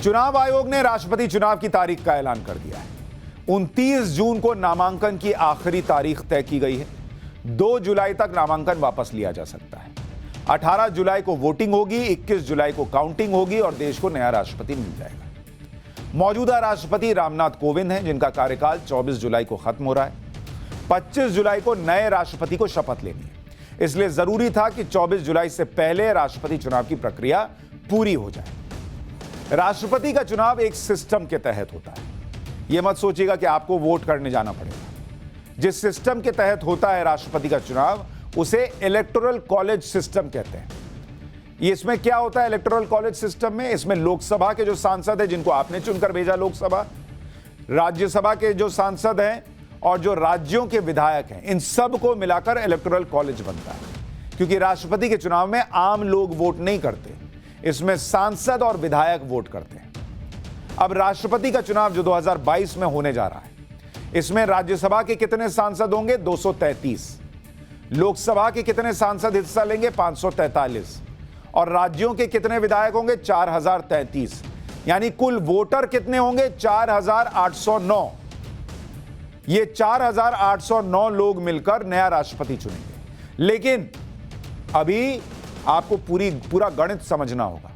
चुनाव आयोग ने राष्ट्रपति चुनाव की तारीख का ऐलान कर दिया है। 29 जून को नामांकन की आखिरी तारीख तय की गई है। 2 जुलाई तक नामांकन वापस लिया जा सकता है। 18 जुलाई को वोटिंग होगी, 21 जुलाई को काउंटिंग होगी और देश को नया राष्ट्रपति मिल जाएगा। मौजूदा राष्ट्रपति रामनाथ कोविंद हैं, जिनका कार्यकाल 24 जुलाई को खत्म हो रहा है। 25 जुलाई को नए राष्ट्रपति को शपथ लेनी है, इसलिए जरूरी था कि 24 जुलाई से पहले राष्ट्रपति चुनाव की प्रक्रिया पूरी हो जाए। राष्ट्रपति का चुनाव एक सिस्टम के तहत होता है। यह मत सोचिएगा कि आपको वोट करने जाना पड़ेगा। जिस सिस्टम के तहत होता है राष्ट्रपति का चुनाव, उसे इलेक्टोरल कॉलेज सिस्टम कहते हैं। इसमें क्या होता है इलेक्टोरल कॉलेज सिस्टम में? इसमें लोकसभा के जो सांसद हैं, जिनको आपने चुनकर भेजा लोकसभा, राज्यसभा के जो सांसद हैं और जो राज्यों के विधायक हैं, इन सब को मिलाकर इलेक्टोरल कॉलेज बनता है। क्योंकि राष्ट्रपति के चुनाव में आम लोग वोट नहीं करते, इसमें सांसद और विधायक वोट करते हैं। अब राष्ट्रपति का चुनाव जो 2022 में होने जा रहा है, इसमें राज्यसभा के कितने सांसद होंगे? 233। लोकसभा के कितने सांसद हिस्सा लेंगे? 543। और राज्यों के कितने विधायक होंगे? 4033। यानी कुल वोटर कितने होंगे? 4809। ये 4809 लोग मिलकर नया राष्ट्रपति चुनेंगे। लेकिन अभी आपको पूरा गणित समझना होगा।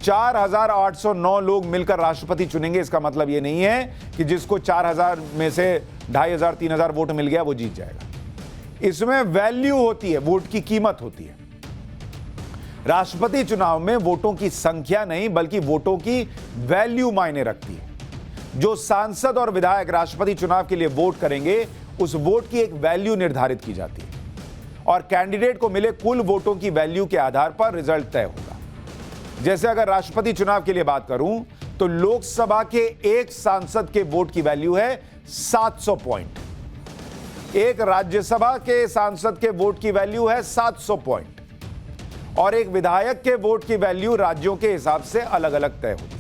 4809 लोग मिलकर राष्ट्रपति चुनेंगे, इसका मतलब यह नहीं है कि जिसको 4000 में से 2500 3000 वोट मिल गया वो जीत जाएगा। इसमें वैल्यू होती है, वोट की कीमत होती है। राष्ट्रपति चुनाव में वोटों की संख्या नहीं, बल्कि वोटों की वैल्यू मायने रखती है। जो सांसद और विधायक राष्ट्रपति चुनाव के लिए वोट करेंगे, उस वोट की एक वैल्यू निर्धारित की जाती है और कैंडिडेट को मिले कुल वोटों की वैल्यू के आधार पर रिजल्ट तय होगा। जैसे अगर राष्ट्रपति चुनाव के लिए बात करूं, तो लोकसभा के एक सांसद के वोट की वैल्यू है 700 पॉइंट, एक राज्यसभा के सांसद के वोट की वैल्यू है 700 पॉइंट और एक विधायक के वोट की वैल्यू राज्यों के हिसाब से अलग अलग तय होती है।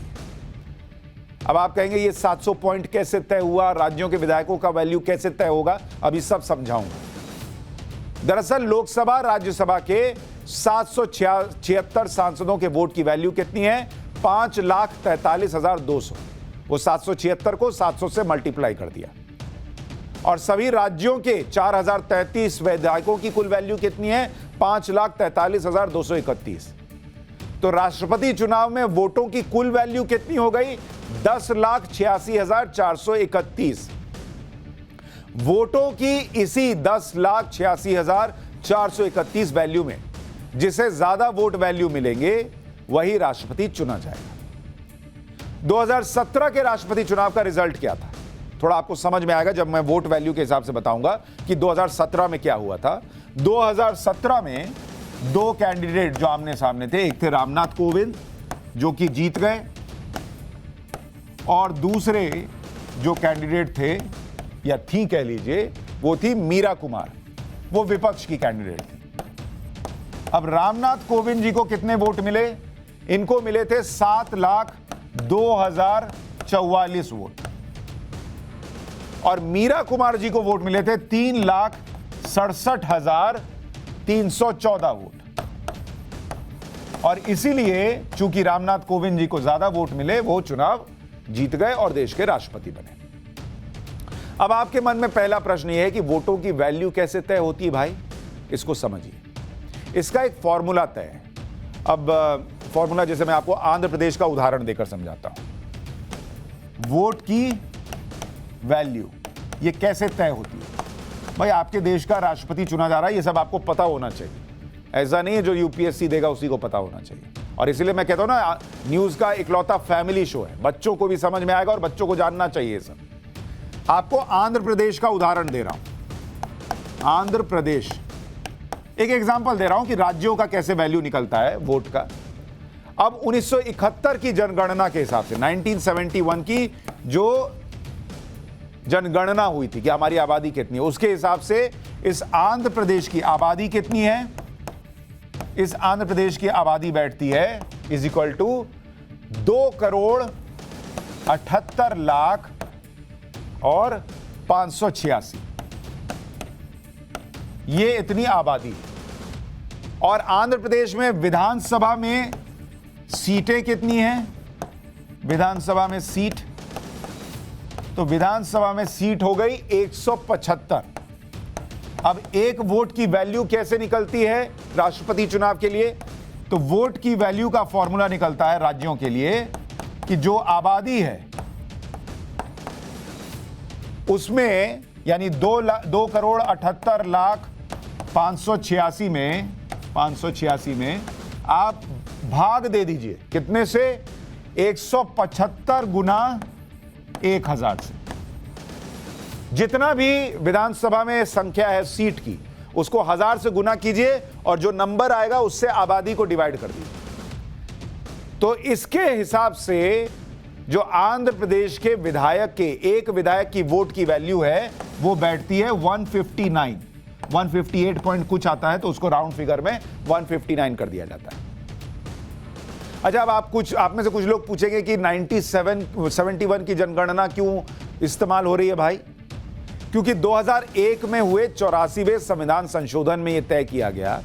अब आप कहेंगे ये 700 पॉइंट कैसे तय हुआ, राज्यों के विधायकों का वैल्यू कैसे तय होगा? अभी सब समझाऊंगा। दरअसल लोकसभा राज्यसभा के 776 सांसदों के वोट की वैल्यू कितनी है? 5,43,200। वो 776 को 700 से मल्टीप्लाई कर दिया। और सभी राज्यों के 4033 विधायकों की कुल वैल्यू कितनी है? 5,43,231। तो राष्ट्रपति चुनाव में वोटों की कुल वैल्यू कितनी हो गई? 10,86,431। वोटों की इसी 10,86,431 वैल्यू में जिसे ज्यादा वोट वैल्यू मिलेंगे, वही राष्ट्रपति चुना जाएगा। 2017 के राष्ट्रपति चुनाव का रिजल्ट क्या था? थोड़ा आपको समझ में आएगा जब मैं वोट वैल्यू के हिसाब से बताऊंगा कि 2017 में क्या हुआ था। 2017 में 2 कैंडिडेट जो आमने सामने थे, एक थे रामनाथ कोविंद जो कि जीत गए, और दूसरे जो कैंडिडेट थे या थी कह लीजिए, वो थी मीरा कुमार, वो विपक्ष की कैंडिडेट थी। अब रामनाथ कोविंद जी को कितने वोट मिले? इनको मिले थे 7,02,044 वोट और मीरा कुमार जी को वोट मिले थे 3,67,314 वोट। और इसीलिए चूंकि रामनाथ कोविंद जी को ज्यादा वोट मिले, वो चुनाव जीत गए और देश के राष्ट्रपति बने। अब आपके मन में पहला प्रश्न यह है कि वोटों की वैल्यू कैसे तय होती है? भाई इसको समझिए। इसका एक फॉर्मूला तय है। अब फॉर्मूला जैसे मैं आपको आंध्र प्रदेश का उदाहरण देकर समझाता हूं। वोट की वैल्यू ये कैसे तय होती है? भाई आपके देश का राष्ट्रपति चुना जा रहा है, ये सब आपको पता होना चाहिए। ऐसा नहीं है जो यूपीएससी देगा उसी को पता होना चाहिए। और इसीलिए मैं कहता हूं ना, न्यूज का इकलौता फैमिली शो है, बच्चों को भी समझ में आएगा और बच्चों को जानना चाहिए सब। आपको आंध्र प्रदेश का उदाहरण दे रहा हूं। आंध्र प्रदेश एक एग्जांपल दे रहा हूं कि राज्यों का कैसे वैल्यू निकलता है वोट का। अब 1971 की जनगणना के हिसाब से, 1971 की जो जनगणना हुई थी कि हमारी आबादी कितनी है, उसके हिसाब से इस आंध्र प्रदेश की आबादी कितनी है? इस आंध्र प्रदेश की आबादी बैठती है इज इक्वल टू 2,78,00,000 और 586। ये इतनी आबादी। और आंध्र प्रदेश में विधानसभा में सीटें कितनी हैं? विधानसभा में सीट, तो विधानसभा में सीट हो गई 175। अब एक वोट की वैल्यू कैसे निकलती है राष्ट्रपति चुनाव के लिए? तो वोट की वैल्यू का फॉर्मूला निकलता है राज्यों के लिए कि जो आबादी है उसमें, यानी 2,78,586 में आप भाग दे दीजिए कितने से? 175 गुना 1000 से। जितना भी विधानसभा में संख्या है सीट की, उसको 1000 से गुना कीजिए और जो नंबर आएगा उससे आबादी को डिवाइड कर दीजिए। तो इसके हिसाब से जो आंध्र प्रदेश के विधायक के एक विधायक की वोट की वैल्यू है वो बैठती है 159, 158 पॉइंट कुछ आता है, तो उसको राउंड फिगर में 159 कर दिया जाता है। अच्छा, अब आप में से कुछ लोग पूछेंगे कि 71 की जनगणना क्यों इस्तेमाल हो रही है भाई? क्योंकि 2001 में हुए 84वें संविधान संशोधन में यह तय किया गया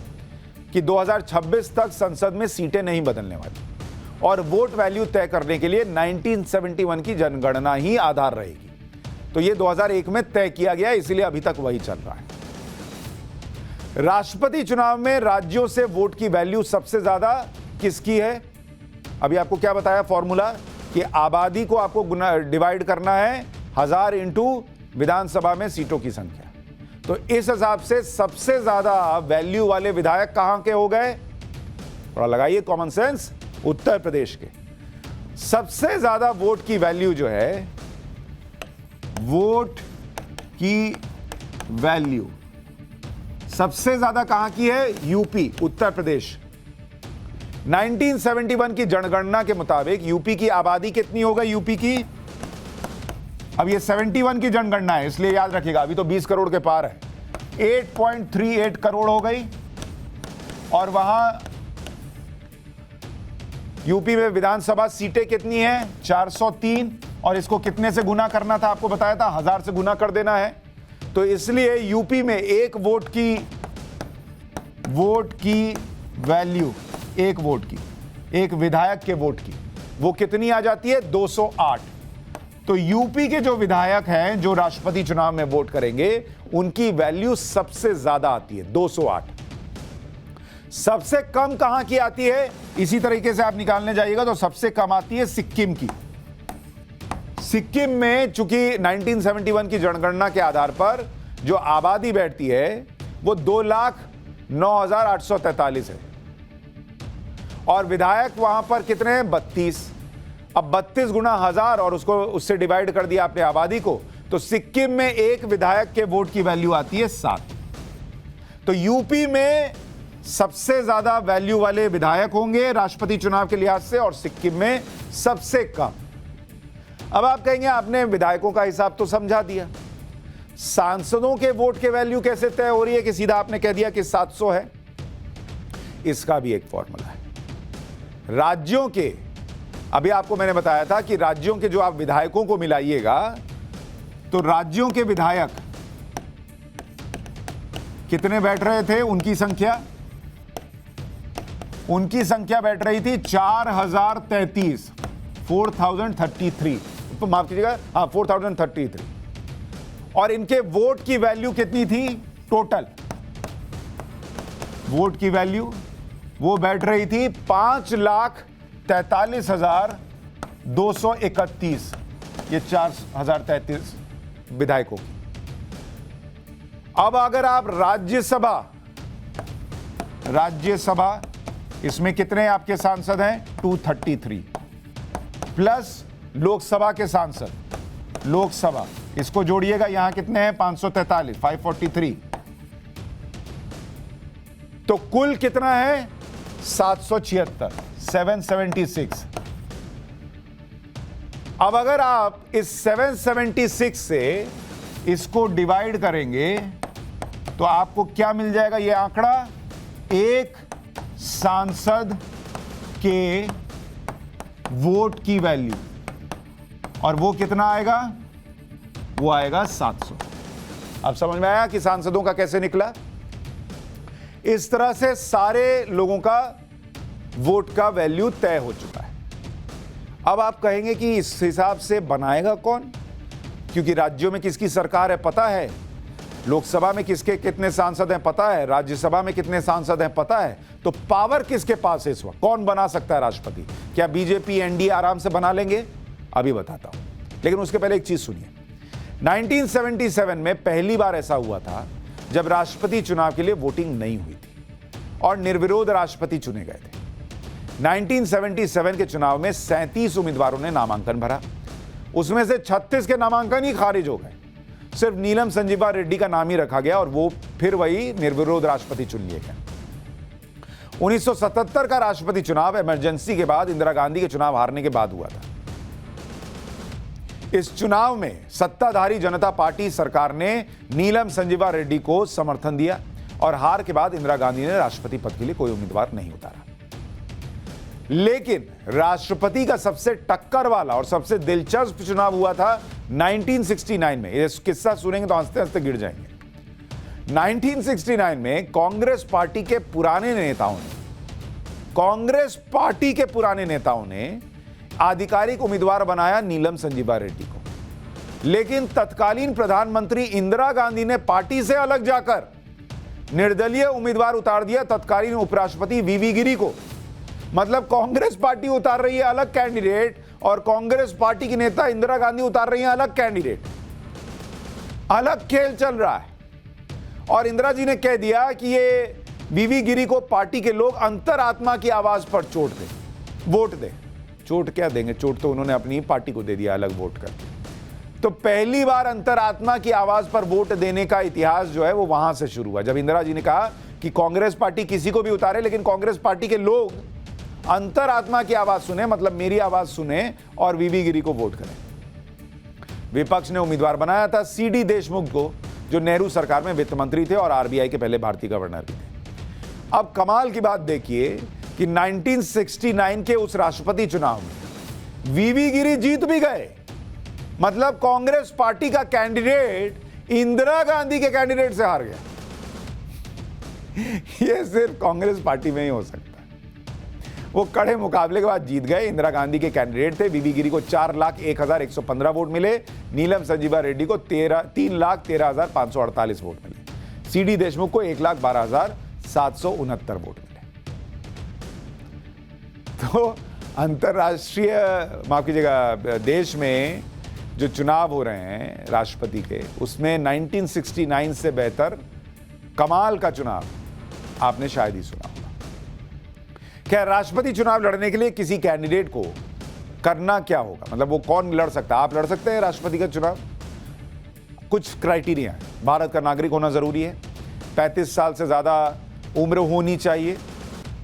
कि 2026 तक संसद में सीटें नहीं बदलने वाली और वोट वैल्यू तय करने के लिए 1971 की जनगणना ही आधार रहेगी। तो यह 2001 में तय किया गया, इसलिए अभी तक वही चल रहा है। राष्ट्रपति चुनाव में राज्यों से वोट की वैल्यू सबसे ज्यादा किसकी है? अभी आपको क्या बताया फॉर्मूला कि आबादी को आपको डिवाइड करना है 1000 इंटू विधानसभा में सीटों की संख्या। तो इस हिसाब से सबसे ज्यादा वैल्यू वाले विधायक कहां के हो गए? थोड़ा लगाइए कॉमन सेंस। उत्तर प्रदेश के सबसे ज्यादा वोट की वैल्यू जो है, वोट की वैल्यू सबसे ज्यादा कहां की है? यूपी, उत्तर प्रदेश। 1971 की जनगणना के मुताबिक यूपी की आबादी कितनी हो गई? यूपी की, अब ये 71 की जनगणना है इसलिए याद रखिएगा, अभी तो 20 करोड़ के पार है, 8.38 करोड़ हो गई। और वहां यूपी में विधानसभा सीटें कितनी हैं? 403। और इसको कितने से गुना करना था? आपको बताया था 1000 से गुना कर देना है। तो इसलिए यूपी में एक वोट की वैल्यू, एक वोट की, एक विधायक के वोट की, वो कितनी आ जाती है? 208। तो यूपी के जो विधायक हैं जो राष्ट्रपति चुनाव में वोट करेंगे उनकी वैल्यू सबसे ज्यादा आती है 208। सबसे कम कहां की आती है? इसी तरीके से आप निकालने जाइएगा तो सबसे कम आती है सिक्किम की। सिक्किम में चूंकि 1971 की जनगणना के आधार पर जो आबादी बैठती है वो 2,09,843 है और विधायक वहां पर कितने हैं? 32। अब 32 गुना 1000 और उसको उससे डिवाइड कर दिया आपने आबादी को, तो सिक्किम में एक विधायक के वोट की वैल्यू आती है 7। तो यूपी में सबसे ज्यादा वैल्यू वाले विधायक होंगे राष्ट्रपति चुनाव के लिहाज से और सिक्किम में सबसे कम। अब आप कहेंगे आपने विधायकों का हिसाब तो समझा दिया, सांसदों के वोट के वैल्यू कैसे तय हो रही है कि सीधा आपने कह दिया कि 700 है? इसका भी एक फॉर्मूला है। राज्यों के, अभी आपको मैंने बताया था कि राज्यों के जो आप विधायकों को मिलाइएगा तो राज्यों के विधायक कितने बैठ रहे थे? उनकी संख्या बैठ रही थी 4033, 4033, तो माफ कीजिएगा, हाँ 4033। और इनके वोट की वैल्यू कितनी थी? टोटल वोट की वैल्यू वो बैठ रही थी 5,43,231, ये 4033 विधायकों की। अब अगर आप राज्यसभा इसमें कितने आपके सांसद हैं? 233 प्लस लोकसभा के सांसद, लोकसभा इसको जोड़िएगा, यहां कितने हैं? 543, 543। तो कुल कितना है? 776, 776। अब अगर आप इस 776 से इसको डिवाइड करेंगे तो आपको क्या मिल जाएगा? ये आंकड़ा एक सांसद के वोट की वैल्यू, और वो कितना आएगा? वो आएगा 700। अब समझ में आया कि सांसदों का कैसे निकला? इस तरह से सारे लोगों का वोट का वैल्यू तय हो चुका है। अब आप कहेंगे कि इस हिसाब से बनाएगा कौन, क्योंकि राज्यों में किसकी सरकार है पता है, लोकसभा में किसके कितने सांसद हैं पता है, राज्यसभा में कितने सांसद हैं पता है, तो पावर किसके पास है इस वक्त, कौन बना सकता है राष्ट्रपति? क्या बीजेपी एनडीए आराम से बना लेंगे? अभी बताता हूं, लेकिन उसके पहले एक चीज सुनिए। 1977 में पहली बार ऐसा हुआ था जब राष्ट्रपति चुनाव के लिए वोटिंग नहीं हुई थी और निर्विरोध राष्ट्रपति चुने गए थे। 1977 के चुनाव में 37 उम्मीदवारों ने नामांकन भरा, उसमें से 36 के नामांकन ही खारिज हो गए, सिर्फ नीलम संजीवा रेड्डी का नाम ही रखा गया और वो फिर वही निर्विरोध राष्ट्रपति चुन लिए गए। 1977 का राष्ट्रपति चुनाव इमरजेंसी के बाद इंदिरा गांधी के चुनाव हारने के बाद हुआ था। इस चुनाव में सत्ताधारी जनता पार्टी सरकार ने नीलम संजीवा रेड्डी को समर्थन दिया और हार के बाद इंदिरा गांधी ने राष्ट्रपति पद के लिए कोई उम्मीदवार नहीं उतारा। लेकिन राष्ट्रपति का सबसे टक्कर वाला और सबसे दिलचस्प चुनाव हुआ था 1969 में। ये किस्सा सुनेंगे तो हंसते हंसते गिर जाएंगे। 1969 में कांग्रेस पार्टी के पुराने नेताओं ने आधिकारिक उम्मीदवार बनाया नीलम संजीवा रेड्डी को, लेकिन तत्कालीन प्रधानमंत्री इंदिरा गांधी ने पार्टी से अलग जाकर निर्दलीय उम्मीदवार उतार दिया तत्कालीन उपराष्ट्रपति वीवी गिरी को। मतलब कांग्रेस पार्टी उतार रही है अलग कैंडिडेट और कांग्रेस पार्टी की नेता इंदिरा गांधी उतार रही है अलग कैंडिडेट। अलग खेल चल रहा है और इंदिरा जी ने कह दिया कि ये वीवी गिरी को पार्टी के लोग अंतरात्मा की आवाज पर वोट दे। चोट क्या देंगे, चोट तो उन्होंने अपनी पार्टी को दे दिया अलग वोट करके। तो पहली बार अंतरात्मा की आवाज पर वोट देने का इतिहास जो है वो वहां से शुरू हुआ, जब इंदिरा जी ने कहा कि कांग्रेस पार्टी किसी को भी उतारे लेकिन कांग्रेस पार्टी के लोग अंतरात्मा की आवाज सुने, मतलब मेरी आवाज सुने और वीवी गिरी को वोट करें। विपक्ष ने उम्मीदवार बनाया था सीडी देशमुख को, जो नेहरू सरकार में वित्त मंत्री थे और आरबीआई के पहले भारतीय गवर्नर भी थे। अब कमाल की बात देखिए कि 1969 के उस राष्ट्रपति चुनाव में वीवी गिरी जीत भी गए, मतलब कांग्रेस पार्टी का कैंडिडेट इंदिरा गांधी के कैंडिडेट से हार गया। यह सिर्फ कांग्रेस पार्टी में ही हो सकता है। वो कड़े मुकाबले के बाद जीत गए। इंदिरा गांधी के कैंडिडेट थे। वीवी गिरी को 4,01,115 वोट मिले, नीलम संजीवा रेड्डी को 3,13,548 वोट मिले, सीडी देशमुख को 1,12,769 वोट मिले। तो अंतरराष्ट्रीय, माफ कीजिएगा, देश में जो चुनाव हो रहे हैं राष्ट्रपति के, उसमें 1969 से बेहतर कमाल का चुनाव आपने शायद ही सुना होगा। क्या राष्ट्रपति चुनाव लड़ने के लिए किसी कैंडिडेट को करना क्या होगा, मतलब वो कौन लड़ सकता है? आप लड़ सकते हैं राष्ट्रपति का चुनाव। कुछ क्राइटेरिया है। भारत का नागरिक होना जरूरी है, 35 साल से ज्यादा उम्र होनी चाहिए,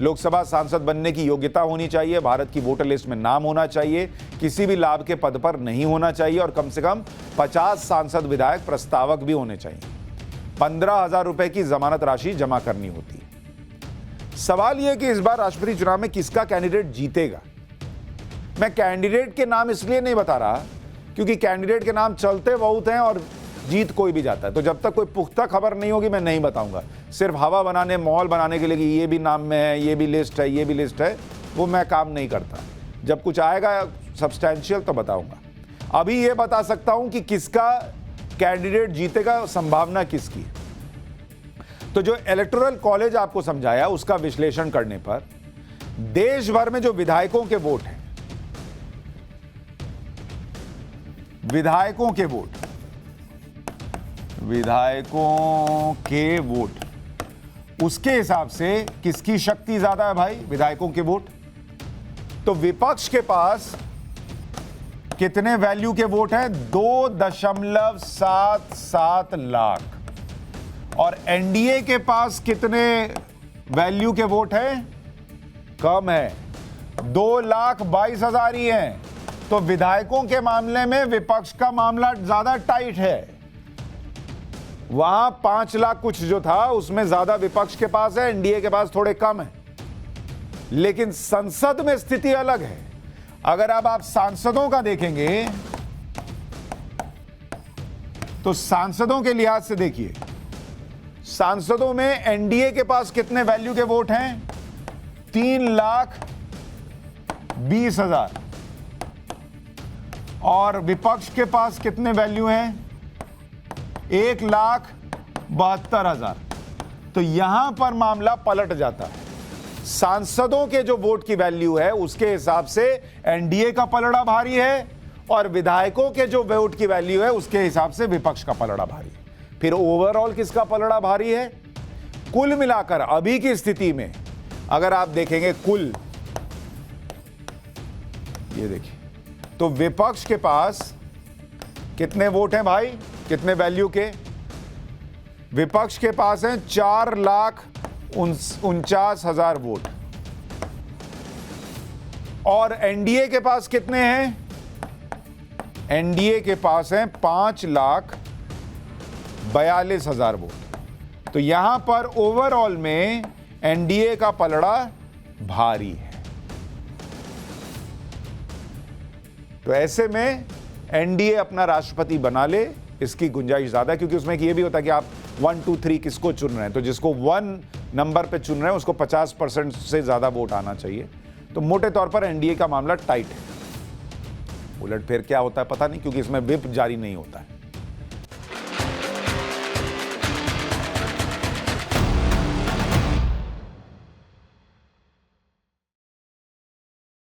लोकसभा सांसद बनने की योग्यता होनी चाहिए, भारत की वोटर लिस्ट में नाम होना चाहिए, किसी भी लाभ के पद पर नहीं होना चाहिए और कम से कम 50 सांसद विधायक प्रस्तावक भी होने चाहिए। 15,000 रुपए की जमानत राशि जमा करनी होती है। सवाल यह कि इस बार राष्ट्रपति चुनाव में किसका कैंडिडेट जीतेगा। मैं कैंडिडेट के नाम इसलिए नहीं बता रहा क्योंकि कैंडिडेट के नाम चलते बहुत हैं और जीत कोई भी जाता है। तो जब तक कोई पुख्ता खबर नहीं होगी मैं नहीं बताऊंगा। सिर्फ हवा बनाने, माहौल बनाने के लिए कि ये भी नाम में है, ये भी लिस्ट है, ये भी लिस्ट है, वो मैं काम नहीं करता। जब कुछ आएगा सब्सटैंशियल तो बताऊंगा। अभी ये बता सकता हूं कि किसका कैंडिडेट जीतेगा, संभावना किसकी। तो जो इलेक्टोरल कॉलेज आपको समझाया उसका विश्लेषण करने पर देश भर में जो विधायकों के वोट हैं, विधायकों के वोट, उसके हिसाब से किसकी शक्ति ज्यादा है भाई? विधायकों के वोट। तो विपक्ष के पास कितने वैल्यू के वोट हैं? 2.77 लाख। और एनडीए के पास कितने वैल्यू के वोट हैं? कम है, 2,22,000 ही हैं। तो विधायकों के मामले में विपक्ष का मामला ज्यादा टाइट है। वहां 5 लाख कुछ जो था उसमें ज्यादा विपक्ष के पास है, एनडीए के पास थोड़े कम है। लेकिन संसद में स्थिति अलग है। अगर अब आप सांसदों का देखेंगे तो सांसदों के लिहाज से देखिए, सांसदों में एनडीए के पास कितने वैल्यू के वोट हैं? 3,20,000 और विपक्ष के पास कितने वैल्यू हैं? 1,72,000। तो यहां पर मामला पलट जाता है। सांसदों के जो वोट की वैल्यू है उसके हिसाब से एनडीए का पलड़ा भारी है और विधायकों के जो वोट की वैल्यू है उसके हिसाब से विपक्ष का पलड़ा भारी है। फिर ओवरऑल किसका पलड़ा भारी है? कुल मिलाकर अभी की स्थिति में अगर आप देखेंगे कुल, ये देखिए, तो विपक्ष के पास कितने वोट हैं भाई? कितने वैल्यू के? विपक्ष के पास हैं 4,49,000 वोट और एनडीए के पास कितने हैं? एनडीए के पास हैं 5,42,000 वोट। तो यहां पर ओवरऑल में एनडीए का पलड़ा भारी है। तो ऐसे में एनडीए अपना राष्ट्रपति बना ले, इसकी गुंजाइश ज्यादा है, क्योंकि उसमें ये भी होता है कि आप 1, 2, 3 किसको चुन रहे हैं। तो जिसको 1 नंबर पे चुन रहे हैं उसको 50% से ज्यादा वोट आना चाहिए। तो मोटे तौर पर एनडीए का मामला टाइट है। उलटफेर क्या होता है पता नहीं, क्योंकि इसमें व्हिप जारी नहीं होता है।